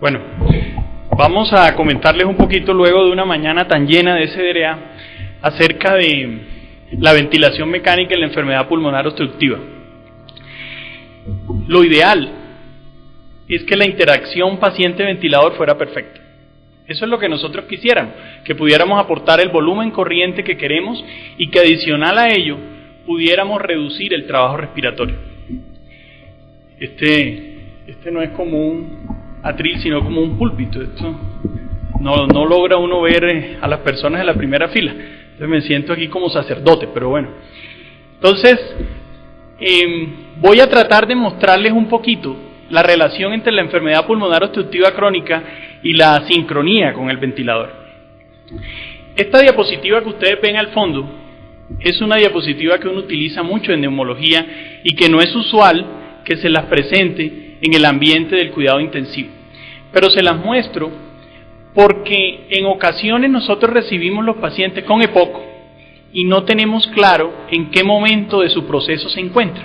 Bueno, vamos a comentarles un poquito luego de una mañana tan llena de SDRA acerca de la ventilación mecánica en la enfermedad pulmonar obstructiva. Lo ideal es que la interacción paciente-ventilador fuera perfecta. Eso es lo que nosotros quisiéramos, que pudiéramos aportar el volumen corriente que queremos y que adicional a ello pudiéramos reducir el trabajo respiratorio. Este no es como un atril, sino como un púlpito. Esto no logra uno ver a las personas en la primera fila. Entonces me siento aquí como sacerdote, pero bueno. Entonces, voy a tratar de mostrarles un poquito la relación entre la enfermedad pulmonar obstructiva crónica y la sincronía con el ventilador. Esta diapositiva que ustedes ven al fondo es una diapositiva que uno utiliza mucho en neumología y que no es usual que se las presente en el ambiente del cuidado intensivo. Pero se las muestro porque en ocasiones nosotros recibimos los pacientes con EPOC y no tenemos claro en qué momento de su proceso se encuentra.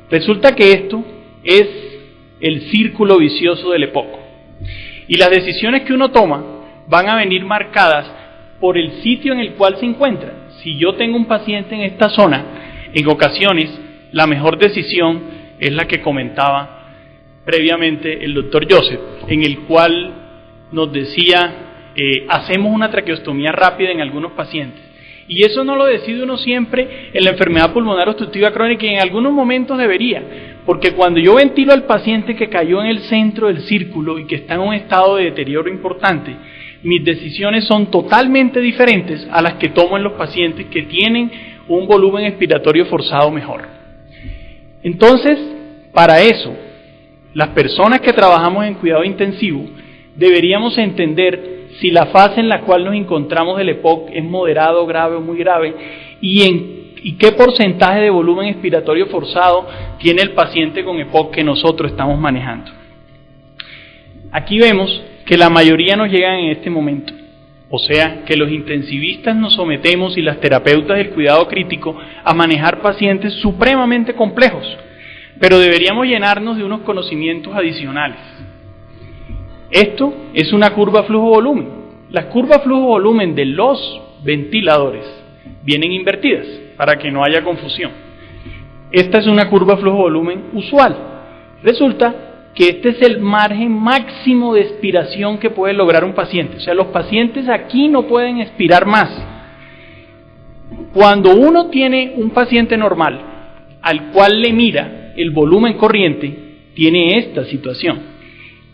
Resulta que esto es el círculo vicioso del EPOC. Y las decisiones que uno toma van a venir marcadas por el sitio en el cual se encuentra. Si yo tengo un paciente en esta zona, en ocasiones la mejor decisión es la que comentaba previamente el doctor Joseph, en el cual nos decía, hacemos una traqueostomía rápida en algunos pacientes. Y eso no lo decide uno siempre en la enfermedad pulmonar obstructiva crónica, y en algunos momentos debería, porque cuando yo ventilo al paciente que cayó en el centro del círculo y que está en un estado de deterioro importante, mis decisiones son totalmente diferentes a las que tomo en los pacientes que tienen un volumen expiratorio forzado mejor. Entonces, para eso, las personas que trabajamos en cuidado intensivo deberíamos entender si la fase en la cual nos encontramos del EPOC es moderado, grave o muy grave, y qué porcentaje de volumen expiratorio forzado tiene el paciente con EPOC que nosotros estamos manejando. Aquí vemos que la mayoría nos llegan en este momento, o sea que los intensivistas nos sometemos y las terapeutas del cuidado crítico a manejar pacientes supremamente complejos, pero deberíamos llenarnos de unos conocimientos adicionales. Esto es una curva flujo-volumen. Las curvas flujo-volumen de los ventiladores vienen invertidas para que no haya confusión. Esta es una curva flujo-volumen usual. Resulta que este es el margen máximo de expiración que puede lograr un paciente. O sea, los pacientes aquí no pueden expirar más. Cuando uno tiene un paciente normal al cual le mira el volumen corriente, tiene esta situación.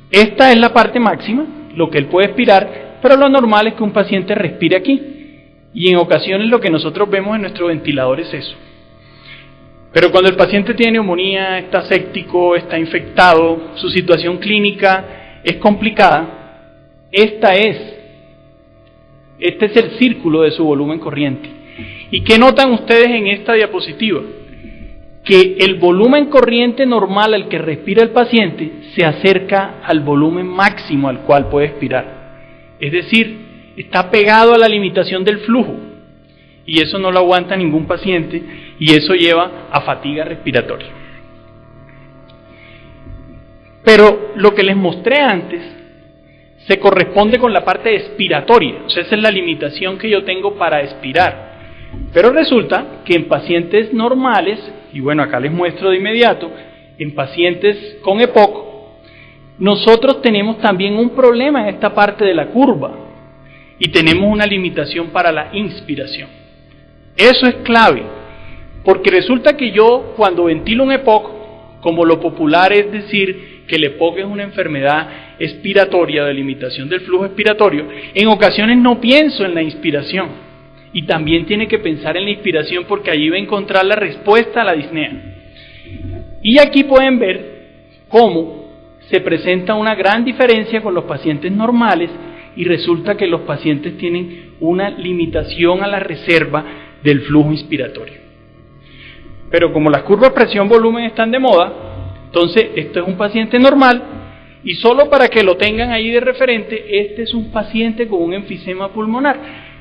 Esta es la parte máxima, lo que él puede expirar, pero lo normal es que un paciente respire aquí. Y en ocasiones lo que nosotros vemos en nuestro ventilador es eso. Pero cuando el paciente tiene neumonía, está séptico, está infectado, su situación clínica es complicada, este es el círculo de su volumen corriente. ¿Y qué notan ustedes en esta diapositiva? Que el volumen corriente normal al que respira el paciente se acerca al volumen máximo al cual puede expirar. Es decir, está pegado a la limitación del flujo, y eso no lo aguanta ningún paciente, y eso lleva a fatiga respiratoria. Pero lo que les mostré antes se corresponde con la parte expiratoria, o sea, esa es la limitación que yo tengo para expirar. Pero resulta que en pacientes normales, y bueno, acá les muestro de inmediato, en pacientes con EPOC, nosotros tenemos también un problema en esta parte de la curva, y tenemos una limitación para la inspiración. Eso es clave, porque resulta que yo cuando ventilo un EPOC, como lo popular es decir que el EPOC es una enfermedad expiratoria de limitación del flujo expiratorio, en ocasiones no pienso en la inspiración. Y también tiene que pensar en la inspiración porque allí va a encontrar la respuesta a la disnea. Y aquí pueden ver cómo se presenta una gran diferencia con los pacientes normales y resulta que los pacientes tienen una limitación a la reserva del flujo inspiratorio. Pero como las curvas presión-volumen están de moda, entonces esto es un paciente normal y solo para que lo tengan ahí de referente, este es un paciente con un enfisema pulmonar.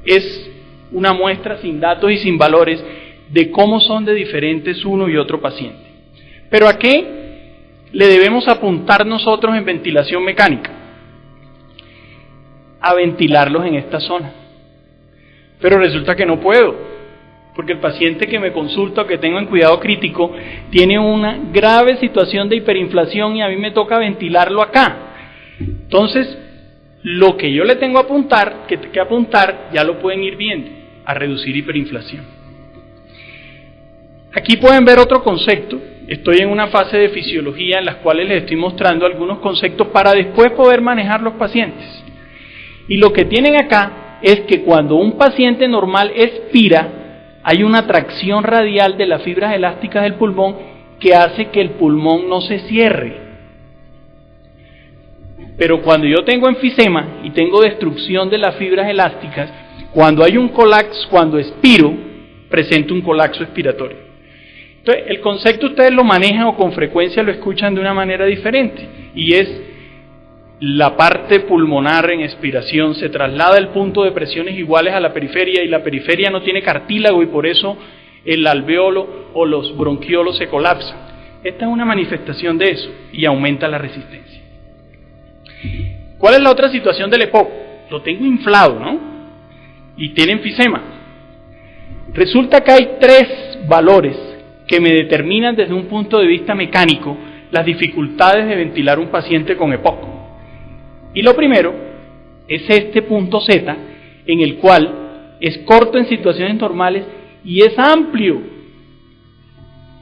Es una muestra sin datos y sin valores de cómo son de diferentes uno y otro paciente. Pero ¿a qué le debemos apuntar nosotros en ventilación mecánica? A ventilarlos en esta zona. Pero resulta que no puedo, porque el paciente que me consulta o que tengo en cuidado crítico tiene una grave situación de hiperinflación y a mí me toca ventilarlo acá. Entonces, lo que yo le tengo que apuntar, ya lo pueden ir viendo, a reducir hiperinflación. Aquí pueden ver otro concepto. Estoy en una fase de fisiología en las cuales les estoy mostrando algunos conceptos para después poder manejar los pacientes. Y lo que tienen acá es que cuando un paciente normal expira, hay una tracción radial de las fibras elásticas del pulmón que hace que el pulmón no se cierre. Pero cuando yo tengo enfisema y tengo destrucción de las fibras elásticas, cuando hay un colapso, cuando expiro, presento un colapso expiratorio. Entonces, el concepto ustedes lo manejan o con frecuencia lo escuchan de una manera diferente, y es la parte pulmonar en expiración se traslada el punto de presiones iguales a la periferia y la periferia no tiene cartílago y por eso el alveolo o los bronquiolos se colapsan. Esta es una manifestación de eso y aumenta la resistencia. ¿Cuál es la otra situación del EPOC? Lo tengo inflado, ¿no? Y tiene enfisema. Resulta que hay 3 valores que me determinan desde un punto de vista mecánico las dificultades de ventilar un paciente con EPOC. Y lo primero es este punto Z, en el cual es corto en situaciones normales y es amplio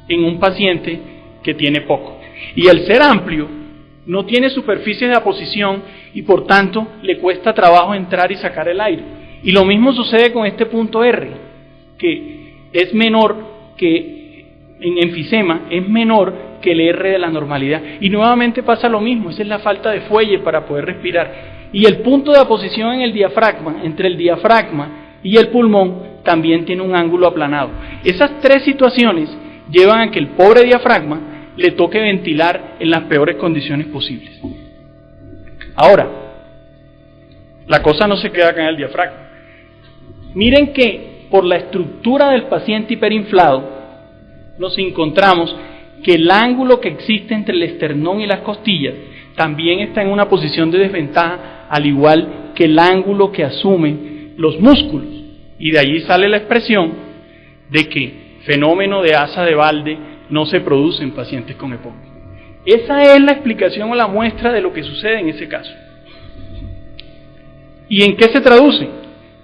en un paciente que tiene poco. Y al ser amplio, no tiene superficies de aposición y por tanto le cuesta trabajo entrar y sacar el aire. Y lo mismo sucede con este punto R, que es menor que en enfisema, es menor que el R de la normalidad. Y nuevamente pasa lo mismo, esa es la falta de fuelle para poder respirar. Y el punto de aposición en el diafragma, entre el diafragma y el pulmón, también tiene un ángulo aplanado. Esas 3 situaciones llevan a que el pobre diafragma le toque ventilar en las peores condiciones posibles. Ahora, la cosa no se queda acá en el diafragma. Miren que por la estructura del paciente hiperinflado, nos encontramos que el ángulo que existe entre el esternón y las costillas también está en una posición de desventaja, al igual que el ángulo que asumen los músculos. Y de allí sale la expresión de que fenómeno de asa de Walde no se produce en pacientes con EPOC. Esa es la explicación o la muestra de lo que sucede en ese caso. ¿Y en qué se traduce?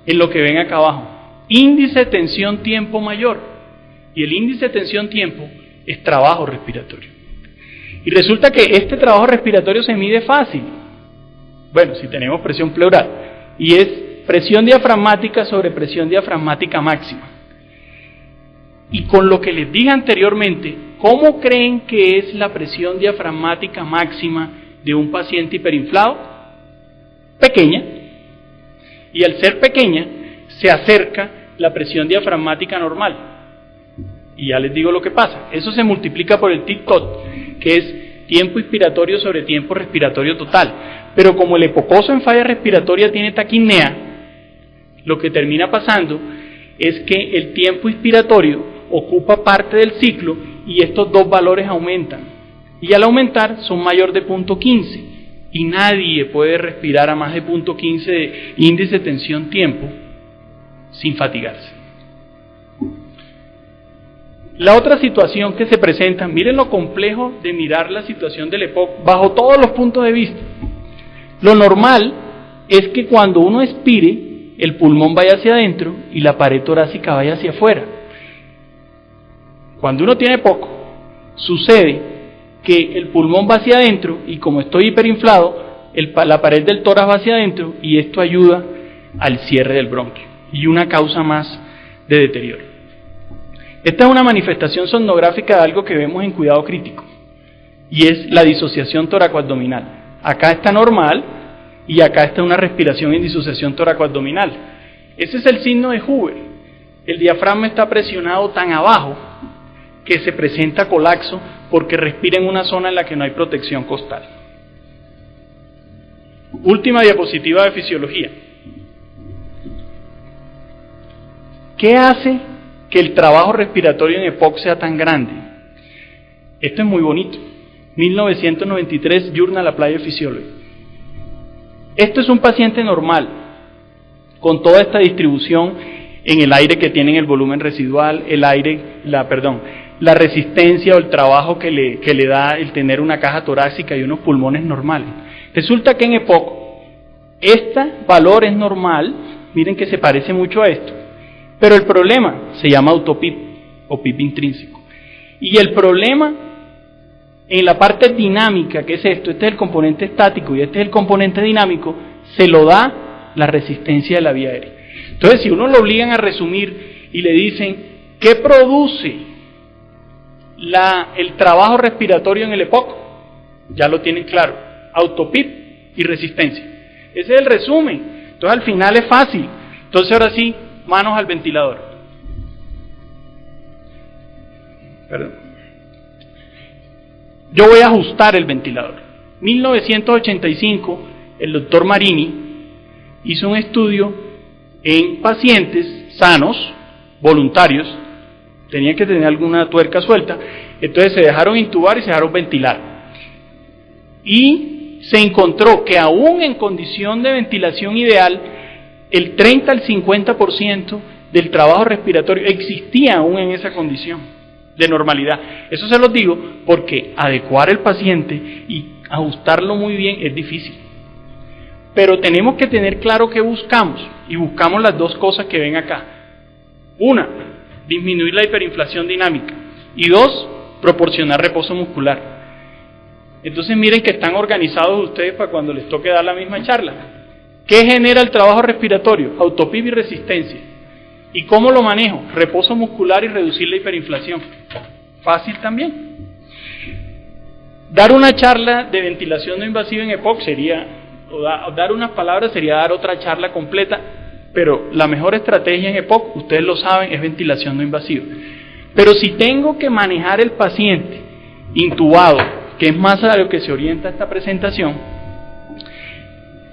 En lo que ven acá abajo. Índice tensión-tiempo mayor. Y el índice tensión-tiempo es trabajo respiratorio. Y resulta que este trabajo respiratorio se mide fácil. Bueno, si tenemos presión pleural. Y es presión diafragmática sobre presión diafragmática máxima. Y con lo que les dije anteriormente, ¿cómo creen que es la presión diafragmática máxima de un paciente hiperinflado? Pequeña. Y al ser pequeña, se acerca la presión diafragmática normal. Y ya les digo lo que pasa. Eso se multiplica por el TIC-TOT, que es tiempo inspiratorio sobre tiempo respiratorio total. Pero como el epocoso en falla respiratoria tiene taquipnea, lo que termina pasando es que el tiempo inspiratorio ocupa parte del ciclo y estos 2 valores aumentan. Y al aumentar son mayor de 0.15. Y nadie puede respirar a más de 0.15 de índice tensión-tiempo sin fatigarse. La otra situación que se presenta, miren lo complejo de mirar la situación del EPOC bajo todos los puntos de vista. Lo normal es que cuando uno expire, el pulmón vaya hacia adentro y la pared torácica vaya hacia afuera. Cuando uno tiene poco, sucede que el pulmón va hacia adentro y como estoy hiperinflado, la pared del tórax va hacia adentro y esto ayuda al cierre del bronquio y una causa más de deterioro. Esta es una manifestación sonográfica de algo que vemos en cuidado crítico y es la disociación toracoabdominal. Acá está normal y acá está una respiración en disociación toracoabdominal. Ese es el signo de Hoover. El diafragma está presionado tan abajo que se presenta colapso porque respira en una zona en la que no hay protección costal. Última diapositiva de fisiología. ¿Qué hace que el trabajo respiratorio en EPOC sea tan grande? Esto es muy bonito. 1993, Journal Applied Physiology. Esto es un paciente normal, con toda esta distribución en el aire que tienen el volumen residual, la resistencia o el trabajo que le da el tener una caja torácica y unos pulmones normales. Resulta que en EPOC, este valor es normal, miren que se parece mucho a esto, pero el problema se llama autopip o PIB intrínseco. Y el problema en la parte dinámica, que es esto, este es el componente estático y este es el componente dinámico, se lo da la resistencia de la vía aérea. Entonces, si uno lo obligan a resumir y le dicen, ¿qué produce el trabajo respiratorio en el EPOC? Ya lo tienen claro, autopip y resistencia. Ese es el resumen. Entonces, al final es fácil. Entonces, ahora sí, manos al ventilador. Perdón. Yo voy a ajustar el ventilador. 1985, el doctor Marini hizo un estudio en pacientes sanos, voluntarios, tenían que tener alguna tuerca suelta, entonces se dejaron intubar y se dejaron ventilar. Y se encontró que aún en condición de ventilación ideal, el 30 al 50% del trabajo respiratorio existía aún en esa condición de normalidad. Eso se los digo porque adecuar el paciente y ajustarlo muy bien es difícil. Pero tenemos que tener claro qué buscamos, y buscamos las dos cosas que ven acá. Una, disminuir la hiperinflación dinámica, y dos, proporcionar reposo muscular. Entonces miren que están organizados ustedes para cuando les toque dar la misma charla. ¿Qué genera el trabajo respiratorio? Autopip y resistencia. ¿Y cómo lo manejo? Reposo muscular y reducir la hiperinflación. Fácil también. Dar una charla de ventilación no invasiva en EPOC sería, o dar unas palabras sería dar otra charla completa, pero la mejor estrategia en EPOC, ustedes lo saben, es ventilación no invasiva. Pero si tengo que manejar el paciente intubado, que es más a lo que se orienta esta presentación,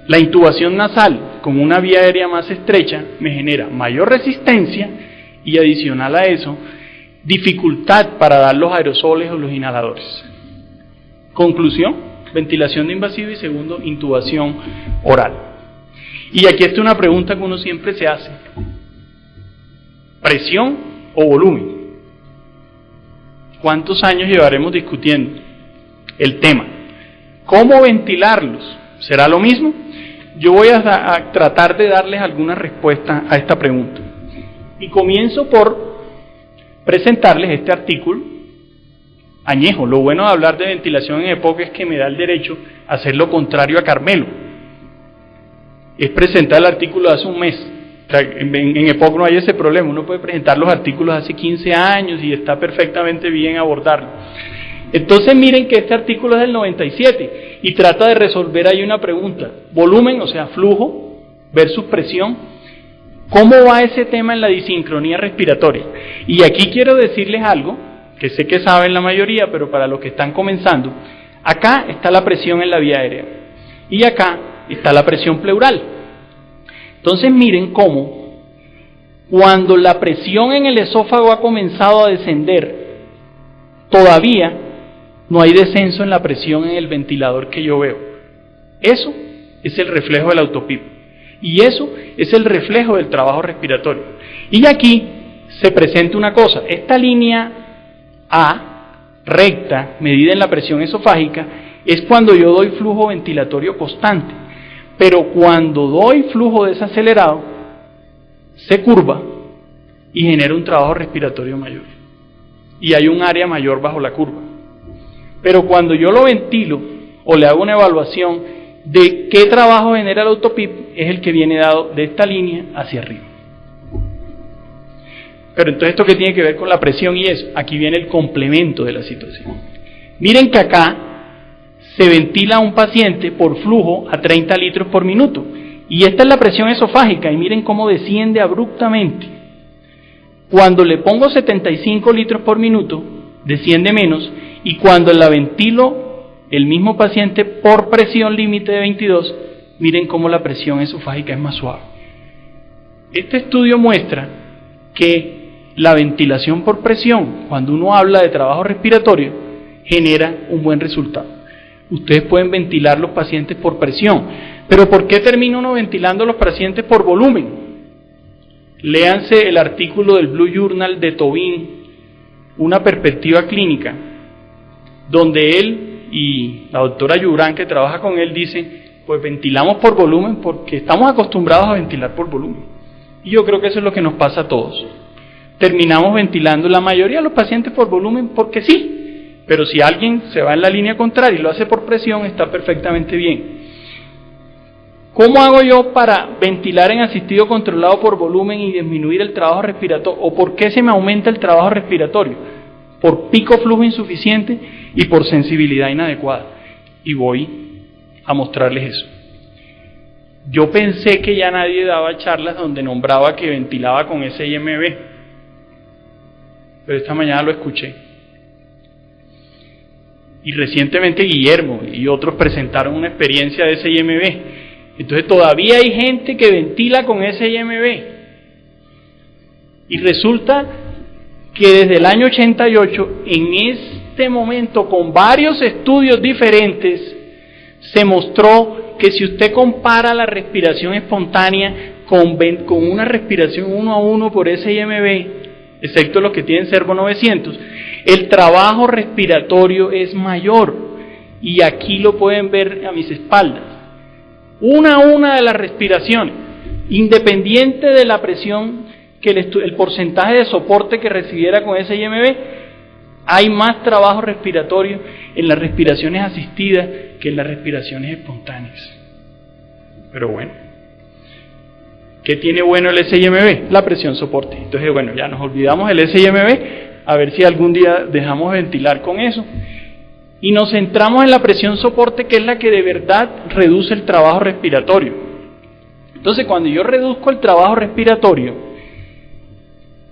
la intubación nasal con una vía aérea más estrecha me genera mayor resistencia y adicional a eso, dificultad para dar los aerosoles o los inhaladores. Conclusión, ventilación no invasiva y segundo, intubación oral. Y aquí está una pregunta que uno siempre se hace. ¿Presión o volumen? ¿Cuántos años llevaremos discutiendo el tema? ¿Cómo ventilarlos? ¿Será lo mismo? Yo voy a tratar de darles alguna respuesta a esta pregunta. Y comienzo por presentarles este artículo añejo. Lo bueno de hablar de ventilación en EPOC es que me da el derecho a hacer lo contrario a Carmelo. Es presentar el artículo de hace un mes. O sea, en EPOC no hay ese problema. Uno puede presentar los artículos de hace 15 años y está perfectamente bien abordarlo. Entonces miren que este artículo es del 97 y trata de resolver ahí una pregunta. Volumen, o sea, flujo versus presión. ¿Cómo va ese tema en la disincronía respiratoria? Y aquí quiero decirles algo, que sé que saben la mayoría, pero para los que están comenzando, acá está la presión en la vía aérea y acá está la presión pleural. Entonces miren cómo cuando la presión en el esófago ha comenzado a descender, todavía no hay descenso en la presión en el ventilador que yo veo. Eso es el reflejo del autopip. Y eso es el reflejo del trabajo respiratorio. Y aquí se presenta una cosa. Esta línea A, recta, medida en la presión esofágica, es cuando yo doy flujo ventilatorio constante. Pero cuando doy flujo desacelerado, se curva y genera un trabajo respiratorio mayor. Y hay un área mayor bajo la curva. Pero cuando yo lo ventilo o le hago una evaluación de qué trabajo genera el autopip, es el que viene dado de esta línea hacia arriba. Pero entonces, ¿esto qué tiene que ver con la presión y eso? Aquí viene el complemento de la situación. Miren que acá se ventila a un paciente por flujo a 30 litros por minuto. Y esta es la presión esofágica, y miren cómo desciende abruptamente. Cuando le pongo 75 litros por minuto, desciende menos, y cuando la ventilo, el mismo paciente por presión límite de 22, miren cómo la presión esofágica es más suave. Este estudio muestra que la ventilación por presión, cuando uno habla de trabajo respiratorio, genera un buen resultado. Ustedes pueden ventilar los pacientes por presión, pero ¿por qué termina uno ventilando los pacientes por volumen? Léanse el artículo del Blue Journal de Tobin, una perspectiva clínica, donde él y la doctora Yurán, que trabaja con él, dicen, pues ventilamos por volumen porque estamos acostumbrados a ventilar por volumen. Y yo creo que eso es lo que nos pasa a todos. Terminamos ventilando la mayoría de los pacientes por volumen porque sí, pero si alguien se va en la línea contraria y lo hace por presión, está perfectamente bien. ¿Cómo hago yo para ventilar en asistido controlado por volumen y disminuir el trabajo respiratorio? ¿O por qué se me aumenta el trabajo respiratorio? Por pico flujo insuficiente y por sensibilidad inadecuada. Y voy a mostrarles eso. Yo pensé que ya nadie daba charlas donde nombraba que ventilaba con SIMB, pero esta mañana lo escuché. Y recientemente Guillermo y otros presentaron una experiencia de SIMB. Entonces todavía hay gente que ventila con SIMB. Y resulta que desde el año 88, en este momento, con varios estudios diferentes, se mostró que si usted compara la respiración espontánea con una respiración 1 a 1 por SIMB, excepto los que tienen Servo 900, el trabajo respiratorio es mayor. Y aquí lo pueden ver a mis espaldas. Una a una de las respiraciones, independiente de la presión, que el porcentaje de soporte que recibiera con SIMB, hay más trabajo respiratorio en las respiraciones asistidas que en las respiraciones espontáneas. Pero bueno, ¿qué tiene bueno el SIMB? La presión soporte. Entonces, bueno, ya nos olvidamos del SIMB, a ver si algún día dejamos de ventilar con eso. Y nos centramos en la presión soporte, que es la que de verdad reduce el trabajo respiratorio. Entonces, cuando yo reduzco el trabajo respiratorio,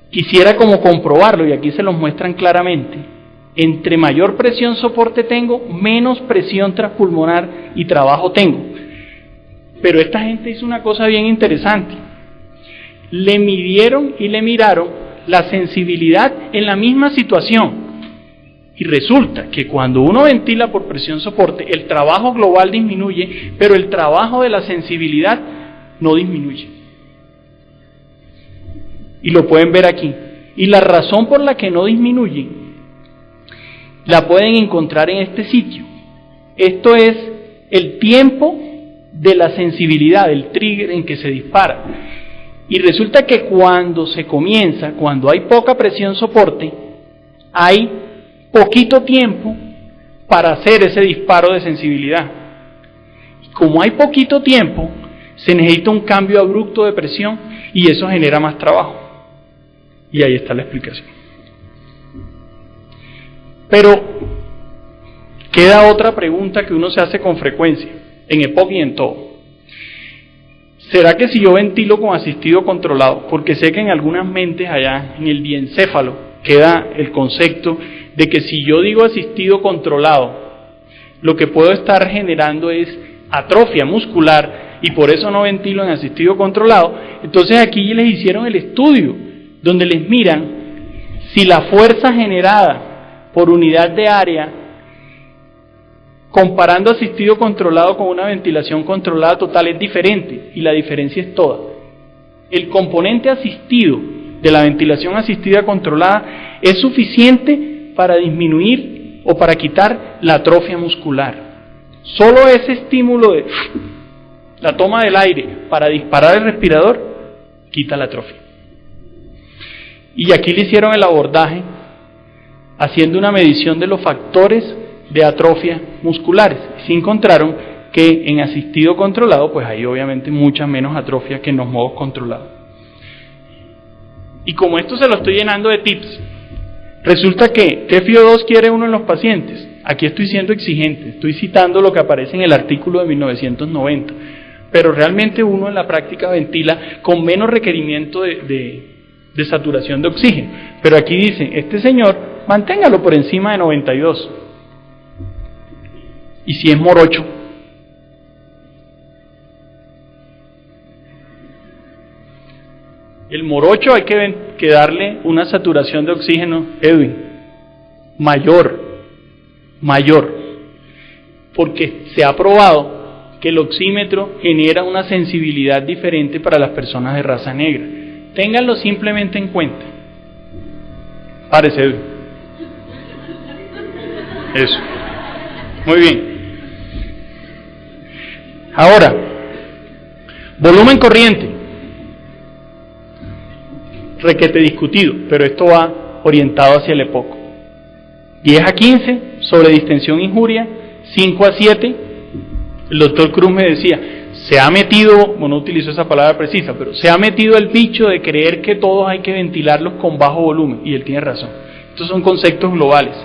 quisiera como comprobarlo, y aquí se los muestran claramente. Entre mayor presión soporte tengo, menos presión transpulmonar y trabajo tengo. Pero esta gente hizo una cosa bien interesante. Le midieron y le miraron la sensibilidad en la misma situación. Y resulta que cuando uno ventila por presión soporte, el trabajo global disminuye, pero el trabajo de la sensibilidad no disminuye. Y lo pueden ver aquí. Y la razón por la que no disminuye, la pueden encontrar en este sitio. Esto es el tiempo de la sensibilidad, el trigger en que se dispara. Y resulta que cuando se comienza, cuando hay poca presión soporte, hay poquito tiempo para hacer ese disparo de sensibilidad. Y como hay poquito tiempo, se necesita un cambio abrupto de presión y eso genera más trabajo. Y ahí está la explicación. Pero queda otra pregunta que uno se hace con frecuencia, en EPOC y en todo. ¿Será que si yo ventilo con asistido controlado, porque sé que en algunas mentes allá en el diencéfalo queda el concepto de que si yo digo asistido controlado, lo que puedo estar generando es atrofia muscular y por eso no ventilo en asistido controlado? Entonces aquí les hicieron el estudio donde les miran si la fuerza generada por unidad de área, comparando asistido controlado con una ventilación controlada total, es diferente, y la diferencia es toda. El componente asistido de la ventilación asistida controlada es suficiente para disminuir o para quitar la atrofia muscular. Solo ese estímulo de la toma del aire para disparar el respirador quita la atrofia. Y aquí le hicieron el abordaje haciendo una medición de los factores de atrofia musculares. Se encontraron que en asistido controlado, pues hay obviamente mucha menos atrofia que en los modos controlados. Y como esto se lo estoy llenando de tips, resulta que ¿qué FiO2 quiere uno en los pacientes? Aquí estoy siendo exigente, estoy citando lo que aparece en el artículo de 1990, pero realmente uno en la práctica ventila con menos requerimiento de saturación de oxígeno. Pero aquí dicen, este señor, manténgalo por encima de 92. Y si es morocho, el morocho hay que darle una saturación de oxígeno, Edwin, mayor. mayor, porque se ha probado que el oxímetro genera una sensibilidad diferente para las personas de raza negra. Ténganlo simplemente en cuenta. Parece eso. Muy bien. Ahora, volumen corriente. Requete discutido, pero esto va orientado hacia el EPOC. 10 a 15 sobre distensión injuria, 5 a 7. El doctor Cruz me decía, se ha metido, bueno, no utilizo esa palabra precisa, pero se ha metido el bicho de creer que todos hay que ventilarlos con bajo volumen, y él tiene razón. Estos son conceptos globales,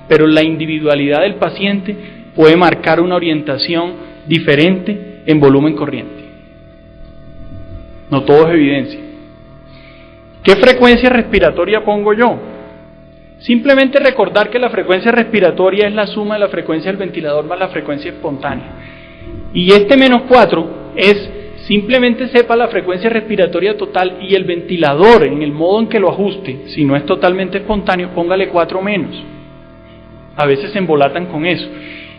pero la individualidad del paciente puede marcar una orientación diferente en volumen corriente. No todo es evidencia. ¿Qué frecuencia respiratoria pongo yo? Simplemente recordar que la frecuencia respiratoria es la suma de la frecuencia del ventilador más la frecuencia espontánea. Y este menos 4 es, simplemente sepa la frecuencia respiratoria total y el ventilador en el modo en que lo ajuste, si no es totalmente espontáneo, póngale 4 menos. A veces se embolatan con eso.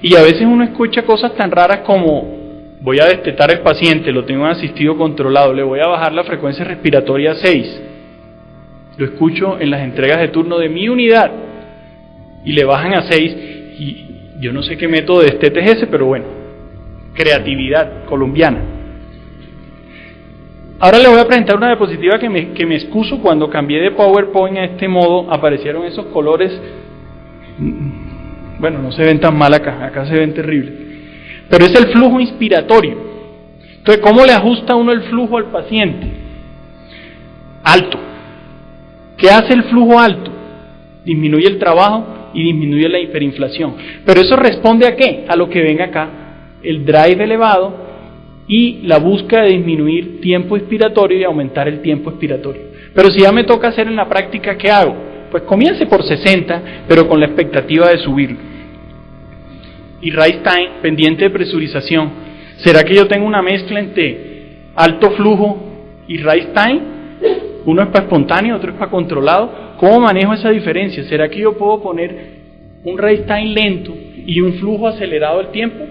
Y a veces uno escucha cosas tan raras como, voy a destetar al paciente, lo tengo en asistido controlado, le voy a bajar la frecuencia respiratoria a 6. Lo escucho en las entregas de turno de mi unidad y le bajan a 6 y yo no sé qué método de destete es ese, pero bueno, creatividad colombiana. Ahora le voy a presentar una diapositiva que me excuso. Cuando cambié de PowerPoint a este modo aparecieron esos colores, bueno, no se ven tan mal acá se ven terribles, pero es el flujo inspiratorio. Entonces, ¿cómo le ajusta uno el flujo al paciente? Alto. ¿Qué hace el flujo alto? Disminuye el trabajo y disminuye la hiperinflación. Pero eso responde ¿a qué? A lo que ven acá. El drive elevado y la búsqueda de disminuir tiempo expiratorio y aumentar el tiempo expiratorio. Pero si ya me toca hacer en la práctica, ¿qué hago? Pues comience por 60, pero con la expectativa de subirlo. Y rise time, pendiente de presurización. ¿Será que yo tengo una mezcla entre alto flujo y rise time? Uno es para espontáneo, otro es para controlado. ¿Cómo manejo esa diferencia? ¿Será que yo puedo poner un rise time lento y un flujo acelerado del tiempo?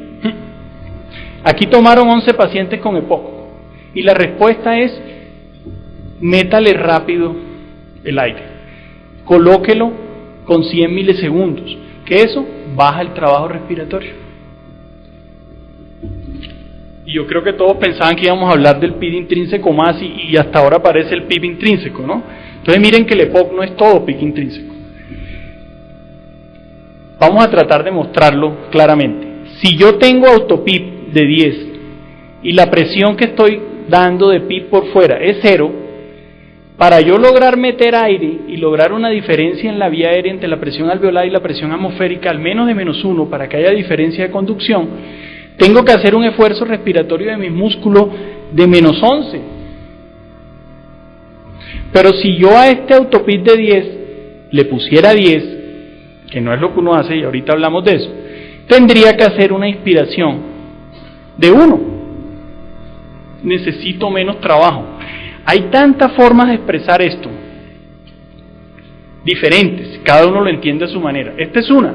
Aquí tomaron 11 pacientes con EPOC y la respuesta es: métale rápido el aire, colóquelo con 100 milisegundos, que eso baja el trabajo respiratorio. Y yo creo que todos pensaban que íbamos a hablar del PIB intrínseco más y hasta ahora aparece el PIB intrínseco, ¿no? Entonces miren que el EPOC no es todo PIB intrínseco. Vamos a tratar de mostrarlo claramente. Si yo tengo autoPIB de 10 y la presión que estoy dando de PIB por fuera es 0, para yo lograr meter aire y lograr una diferencia en la vía aérea entre la presión alveolar y la presión atmosférica al menos de -1 para que haya diferencia de conducción, tengo que hacer un esfuerzo respiratorio de mis músculos de -11. Pero si yo a este autoPIB de 10 le pusiera 10, que no es lo que uno hace y ahorita hablamos de eso, tendría que hacer una inspiración de 1. Necesito menos trabajo. Hay tantas formas de expresar esto, diferentes, cada uno lo entiende a su manera. Esta es una.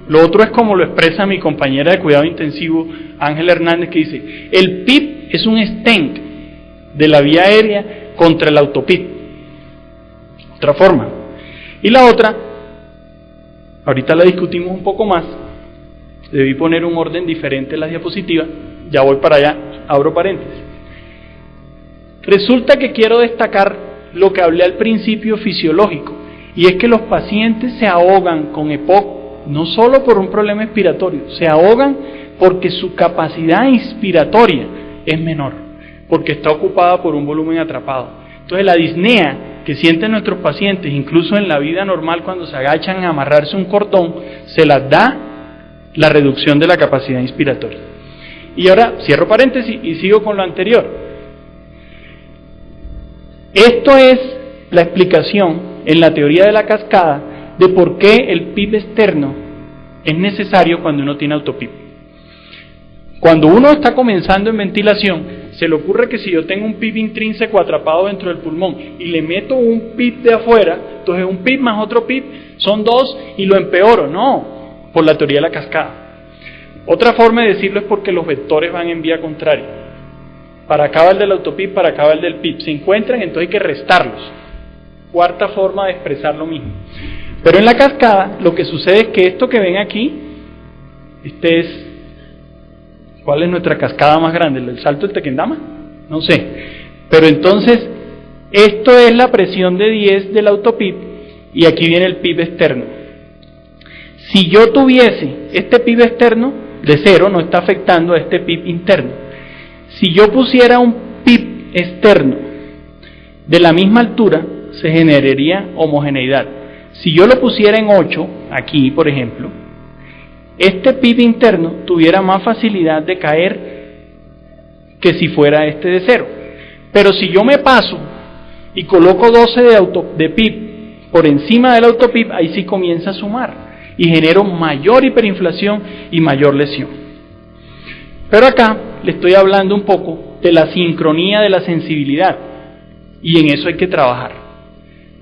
Lo otro es como lo expresa mi compañera de cuidado intensivo, Ángela Hernández, que dice: el PIB es un stent de la vía aérea contra el autoPIB. Otra forma. Y la otra, ahorita la discutimos un poco más, debí poner un orden diferente en las diapositivas, ya voy para allá, abro paréntesis. Resulta que quiero destacar lo que hablé al principio fisiológico, y es que los pacientes se ahogan con EPOC no solo por un problema expiratorio, se ahogan porque su capacidad inspiratoria es menor, porque está ocupada por un volumen atrapado. Entonces la disnea que sienten nuestros pacientes, incluso en la vida normal cuando se agachan a amarrarse un cordón, se las da la reducción de la capacidad inspiratoria. Y ahora cierro paréntesis y sigo con lo anterior. Esto es la explicación en la teoría de la cascada de por qué el PIB externo es necesario cuando uno tiene autoPIB. Cuando uno está comenzando en ventilación, se le ocurre que si yo tengo un PIB intrínseco atrapado dentro del pulmón y le meto un PIB de afuera, entonces un PIB más otro PIB son 2 y lo empeoro. No, por la teoría de la cascada. Otra forma de decirlo es porque los vectores van en vía contraria. Para acá va el del autopip, para acá va el del pip. Se encuentran, entonces hay que restarlos. Cuarta forma de expresar lo mismo. Pero en la cascada lo que sucede es que esto que ven aquí, ¿cuál es nuestra cascada más grande? ¿El salto del Tequendama? No sé. Pero entonces, esto es la presión de 10 del autopip y aquí viene el pip externo. Si yo tuviese este pip externo de 0, no está afectando a este pip interno. Si yo pusiera un pip externo de la misma altura, se generaría homogeneidad. Si yo lo pusiera en 8, aquí por ejemplo, este pip interno tuviera más facilidad de caer que si fuera este de 0. Pero si yo me paso y coloco 12 de pip por encima del autopip, ahí sí comienza a sumar y genero mayor hiperinflación y mayor lesión. Pero acá le estoy hablando un poco de la sincronía de la sensibilidad y en eso hay que trabajar.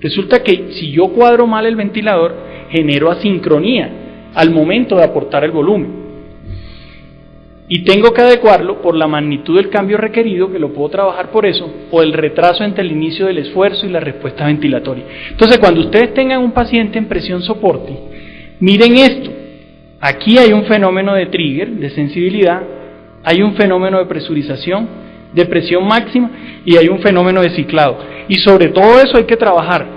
Resulta que si yo cuadro mal el ventilador, genero asincronía al momento de aportar el volumen. Y tengo que adecuarlo por la magnitud del cambio requerido, que lo puedo trabajar por eso, o el retraso entre el inicio del esfuerzo y la respuesta ventilatoria. Entonces, cuando ustedes tengan un paciente en presión soporte, miren esto. Aquí hay un fenómeno de trigger, de sensibilidad, hay un fenómeno de presurización, de presión máxima, y hay un fenómeno de ciclado. Y sobre todo eso hay que trabajar.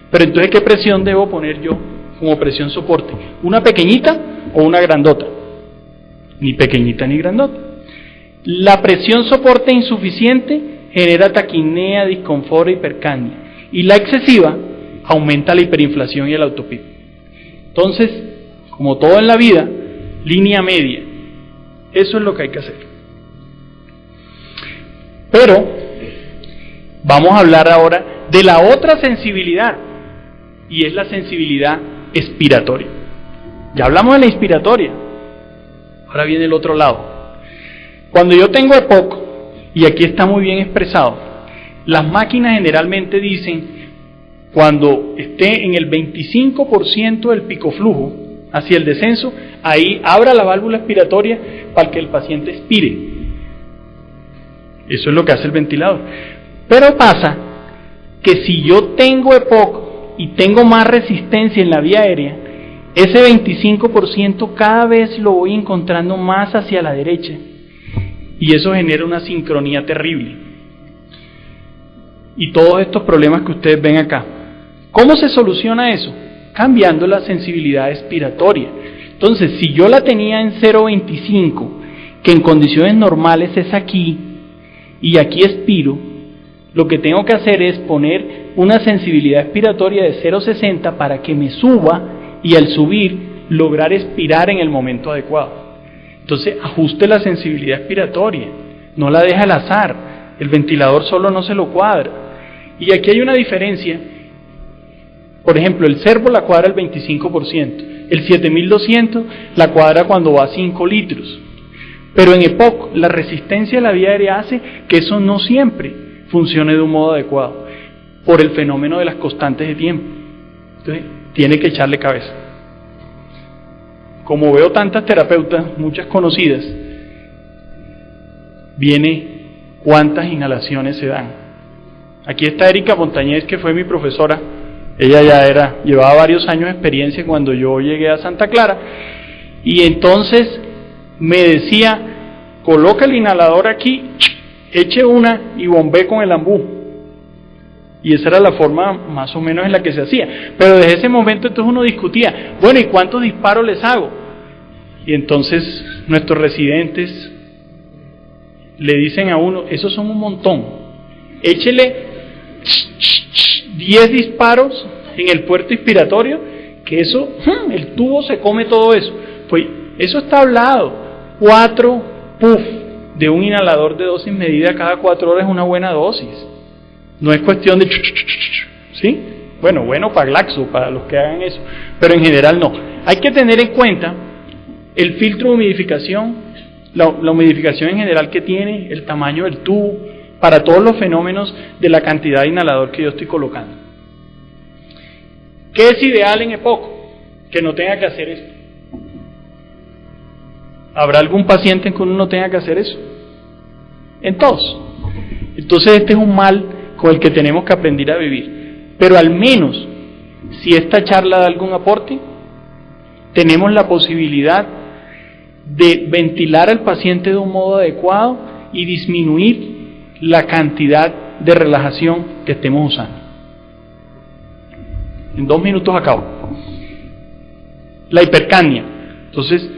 Pero entonces, ¿qué presión debo poner yo como presión soporte? ¿Una pequeñita o una grandota? Ni pequeñita ni grandota. La presión soporte insuficiente genera taquipnea, disconfort e hipercapnia. Y la excesiva aumenta la hiperinflación y el autopip. Entonces, como todo en la vida, línea media. Eso es lo que hay que hacer. Pero vamos a hablar ahora de la otra sensibilidad, y es la sensibilidad expiratoria. Ya hablamos de la inspiratoria, ahora viene el otro lado. Cuando yo tengo EPOC, y aquí está muy bien expresado, las máquinas generalmente dicen, cuando esté en el 25% del picoflujo hacia el descenso, ahí abra la válvula expiratoria para que el paciente expire. Eso es lo que hace el ventilador. Pero pasa que si yo tengo EPOC y tengo más resistencia en la vía aérea, ese 25% cada vez lo voy encontrando más hacia la derecha y eso genera una sincronía terrible. Y todos estos problemas que ustedes ven acá. ¿Cómo se soluciona eso? Cambiando la sensibilidad expiratoria. Entonces, si yo la tenía en 0.25, que en condiciones normales es aquí, y aquí expiro, lo que tengo que hacer es poner una sensibilidad expiratoria de 0.60 para que me suba y al subir lograr expirar en el momento adecuado. Entonces ajuste la sensibilidad expiratoria, no la deja al azar, el ventilador solo no se lo cuadra. Y aquí hay una diferencia. Por ejemplo, el servo la cuadra el 25%, el 7200 la cuadra cuando va a 5 litros. Pero en EPOC la resistencia de la vía aérea hace que eso no siempre funcione de un modo adecuado, por el fenómeno de las constantes de tiempo. Entonces, tiene que echarle cabeza. Como veo tantas terapeutas, muchas conocidas, viene cuántas inhalaciones se dan. Aquí está Erika Montañez, que fue mi profesora. Ella ya llevaba varios años de experiencia cuando yo llegué a Santa Clara, y entonces me decía, coloca el inhalador aquí, eche una y bombee con el ambú. Y esa era la forma más o menos en la que se hacía. Pero desde ese momento entonces uno discutía, bueno, ¿y cuántos disparos les hago? Y entonces nuestros residentes le dicen a uno, esos son un montón, échele 10 disparos en el puerto inspiratorio, que eso, el tubo se come todo eso. Pues eso está hablado, 4 puff de un inhalador de dosis medida cada 4 horas es una buena dosis. No es cuestión de ¿sí? Bueno para Glaxo, para los que hagan eso, pero en general no. Hay que tener en cuenta el filtro de humidificación, la humidificación en general que tiene, el tamaño del tubo, para todos los fenómenos de la cantidad de inhalador que yo estoy colocando. ¿Qué es ideal en EPOC? que no tenga que hacer esto? ¿Habrá algún paciente en que uno no tenga que hacer eso? En todos. Entonces este es un mal con el que tenemos que aprender a vivir. Pero al menos, si esta charla da algún aporte, tenemos la posibilidad de ventilar al paciente de un modo adecuado y disminuir la cantidad de relajación que estemos usando. En 2 minutos acabo. La hipercapnia. Entonces,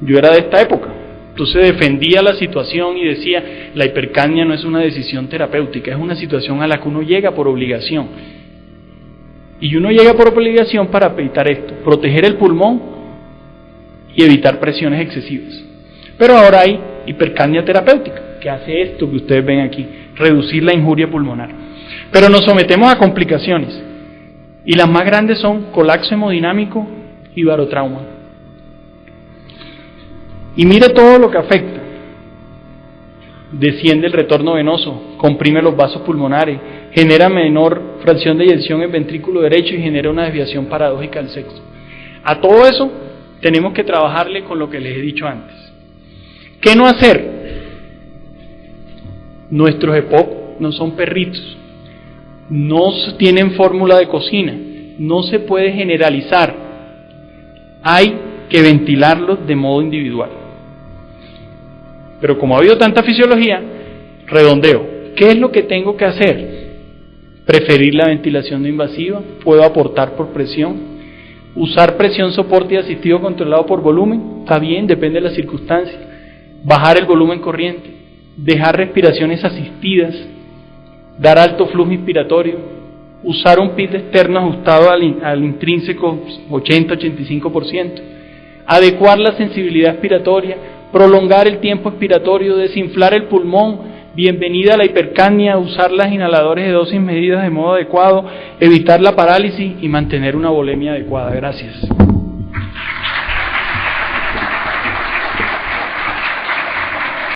yo era de esta época. Entonces defendía la situación y decía, la hipercapnia no es una decisión terapéutica, es una situación a la que uno llega por obligación. Y uno llega por obligación para evitar esto, proteger el pulmón y evitar presiones excesivas. Pero ahora hay hipercapnia terapéutica, que hace esto que ustedes ven aquí, reducir la injuria pulmonar. Pero nos sometemos a complicaciones, y las más grandes son colapso hemodinámico y barotrauma. Y mire todo lo que afecta. Desciende el retorno venoso, comprime los vasos pulmonares, genera menor fracción de eyección en ventrículo derecho y genera una desviación paradójica del sexo. A todo eso tenemos que trabajarle con lo que les he dicho antes. ¿Qué no hacer? Nuestros EPOC no son perritos, no tienen fórmula de cocina, no se puede generalizar, hay que ventilarlos de modo individual. Pero como ha habido tanta fisiología, redondeo. ¿Qué es lo que tengo que hacer? Preferir la ventilación no invasiva, puedo aportar por presión, usar presión soporte y asistido controlado por volumen, está bien, depende de las circunstancias, bajar el volumen corriente, dejar respiraciones asistidas, dar alto flujo inspiratorio, usar un PIT externo ajustado al intrínseco 80-85%, adecuar la sensibilidad expiratoria, prolongar el tiempo expiratorio, desinflar el pulmón, bienvenida a la hipercapnia, usar las inhaladores de dosis medidas de modo adecuado, evitar la parálisis y mantener una volemia adecuada. Gracias.